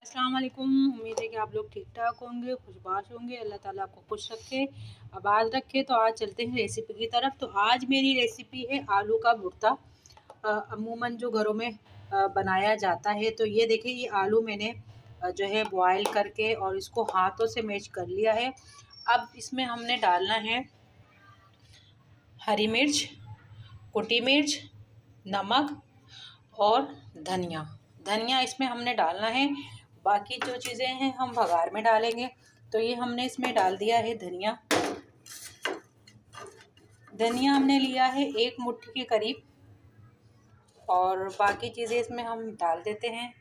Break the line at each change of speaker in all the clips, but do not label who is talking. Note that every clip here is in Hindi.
अस्सलाम वालेकुम। उम्मीद है कि आप लोग ठीक ठाक होंगे, खुशबाश होंगे। अल्लाह ताला आपको खुश रखे, आबाद रखे। तो आज चलते हैं रेसिपी की तरफ। तो आज मेरी रेसिपी है आलू का भुर्ता। अमूमन जो घरों में बनाया जाता है। तो ये देखिए, ये आलू मैंने जो है बॉयल करके और इसको हाथों से मैश कर लिया है। अब इसमें हमने डालना है हरी मिर्च, कुटी मिर्च, नमक और धनिया। धनिया इसमें हमने डालना है, बाकी जो चीज़ें हैं हम बघार में डालेंगे। तो ये हमने इसमें डाल दिया है धनिया। धनिया हमने लिया है 1 मुट्ठी के करीब, और बाकी चीज़ें इसमें हम डाल देते हैं।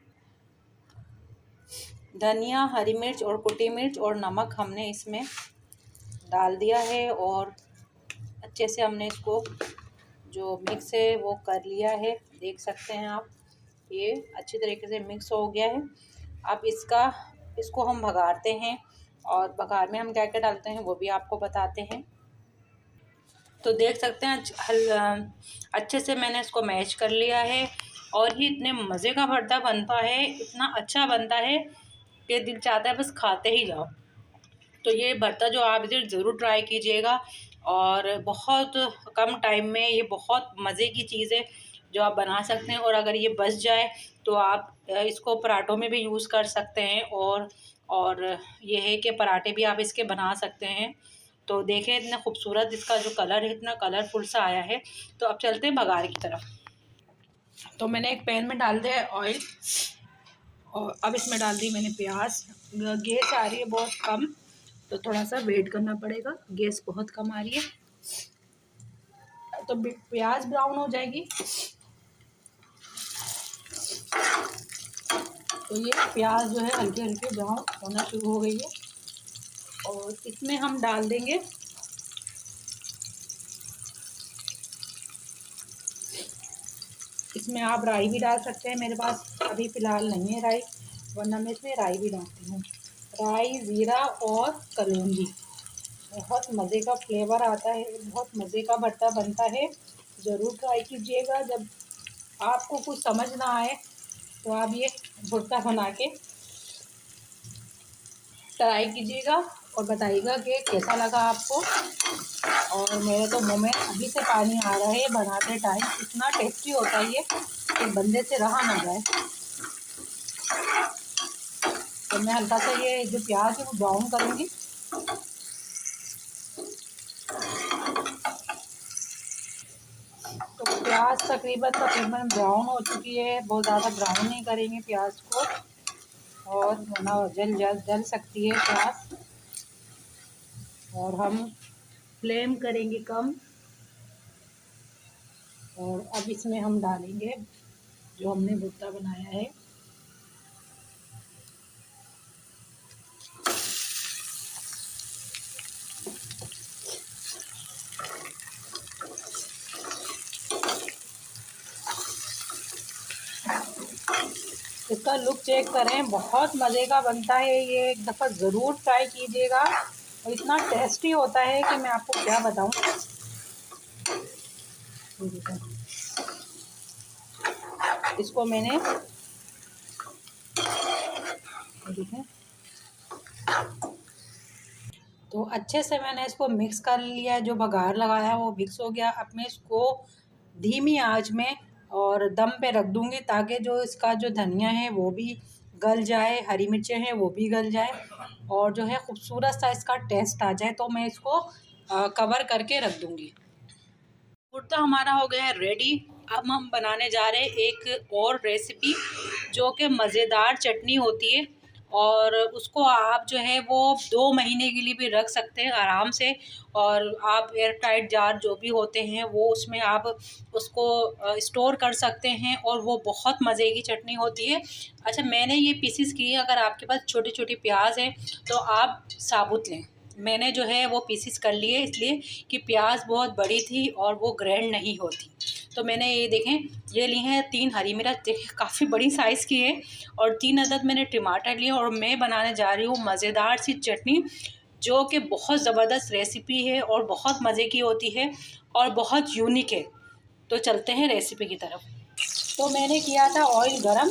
धनिया, हरी मिर्च और कुटी मिर्च और नमक हमने इसमें डाल दिया है, और अच्छे से हमने इसको जो मिक्स है वो कर लिया है। देख सकते हैं आप, ये अच्छी तरीके से मिक्स हो गया है। अब इसको हम भगाते हैं, और भगार में हम क्या क्या डालते हैं वो भी आपको बताते हैं। तो देख सकते हैं अच्छे से मैंने इसको मैश कर लिया है, और ये इतने मज़े का भरता बनता है, इतना अच्छा बनता है कि दिल चाहता है बस खाते ही जाओ। तो ये भरता जो आप इधर ज़रूर ट्राई कीजिएगा, और बहुत कम टाइम में ये बहुत मज़े की चीज़ है जो आप बना सकते हैं। और अगर ये बच जाए तो आप इसको पराठों में भी यूज़ कर सकते हैं, और ये है कि पराठे भी आप इसके बना सकते हैं। तो देखें, इतना खूबसूरत इसका जो कलर है, इतना कलरफुल सा आया है। तो अब चलते हैं बघार की तरफ। तो मैंने एक पैन में डाल दिया है ऑयल, और अब इसमें डाल दी मैंने प्याज। गैस आ रही है बहुत कम, तो थोड़ा सा वेट करना पड़ेगा, गैस बहुत कम आ रही है। तो प्याज ब्राउन हो जाएगी। तो ये प्याज जो है हल्के हल्के ब्राउन होना शुरू हो गई है, और इसमें हम डाल देंगे इसमें आप राई भी डाल सकते हैं। मेरे पास अभी फ़िलहाल नहीं है राई, वरना मैं इसमें राई भी डालती हूँ। राई, ज़ीरा और कलौंजी, बहुत मज़े का फ्लेवर आता है, बहुत मज़े का भरता बनता है। ज़रूर ट्राई कीजिएगा। जब आपको कुछ समझ ना आए तो आप ये भुर्ता बना के ट्राई कीजिएगा, और बताइएगा कि कैसा लगा आपको। और मेरे तो मुँह में अभी से पानी आ रहा है बनाते टाइम। इतना टेस्टी होता है ये कि बंदे से रहा ना जाए। तो मैं हल्का सा ये जो प्याज है वो ब्राउन करूँगी। तो प्याज तकरीबन ब्राउन हो चुकी है। बहुत ज़्यादा ब्राउन नहीं करेंगे प्याज को, और वरना जल सकती है प्याज। और हम फ्लेम करेंगे कम, और अब इसमें हम डालेंगे जो हमने भुर्ता बनाया है। इसका लुक चेक करें, बहुत मज़े का बनता है ये। एक दफ़ा ज़रूर ट्राई कीजिएगा, और इतना टेस्टी होता है कि मैं आपको क्या बताऊं। इसको मैंने देखें, तो अच्छे से मैंने इसको मिक्स कर लिया। जो बघार लगाया है वो मिक्स हो गया। अब मैं इसको धीमी आंच में और दम पे रख दूंगी, ताकि जो इसका जो धनिया है वो भी गल जाए, हरी मिर्चें हैं वो भी गल जाए, और जो है खूबसूरत सा इसका टेस्ट आ जाए। तो मैं इसको कवर करके रख दूंगी। भुर्ता हमारा हो गया है रेडी। अब हम बनाने जा रहे हैं एक और रेसिपी, जो कि मज़ेदार चटनी होती है, और उसको आप जो है वो 2 महीने के लिए भी रख सकते हैं आराम से। और आप एयर टाइट जार जो भी होते हैं वो उसमें आप उसको स्टोर कर सकते हैं, और वो बहुत मज़े की चटनी होती है। अच्छा, मैंने ये पीसेस किए। अगर आपके पास छोटी छोटी प्याज है तो आप साबुत लें। मैंने जो है वो पीसेस कर लिए, इसलिए कि प्याज बहुत बड़ी थी और वो ग्रैंड नहीं होती। तो मैंने ये देखें, ये ली हैं 3 हरी मिर्च, देखिए काफ़ी बड़ी साइज़ की है, और 3 अदद मैंने टमाटर लिए। और मैं बनाने जा रही हूँ मज़ेदार सी चटनी, जो कि बहुत ज़बरदस्त रेसिपी है और बहुत मज़े की होती है और बहुत यूनिक है। तो चलते हैं रेसिपी की तरफ। तो मैंने किया था ऑयल गरम,